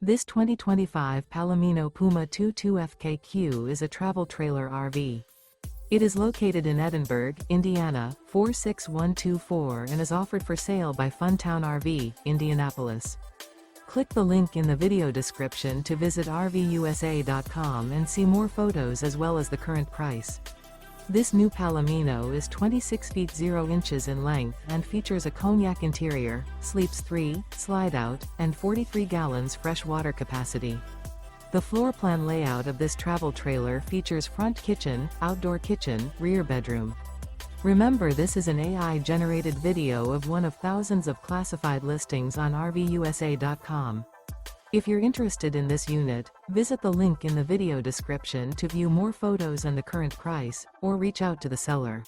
This 2025 Palomino Puma 22FKQ is a travel trailer RV. It is located in Edinburgh, Indiana, 46124 and is offered for sale by Funtown RV, Indianapolis. Click the link in the video description to visit RVUSA.com and see more photos as well as the current price. This new Palomino is 26 feet 0 inches in length and features a cognac interior, sleeps 3, slide-out, and 43 gallons fresh water capacity. The floor plan layout of this travel trailer features front kitchen, outdoor kitchen, rear bedroom. Remember, this is an AI-generated video of one of thousands of classified listings on RVUSA.com. If you're interested in this unit, visit the link in the video description to view more photos and the current price, or reach out to the seller.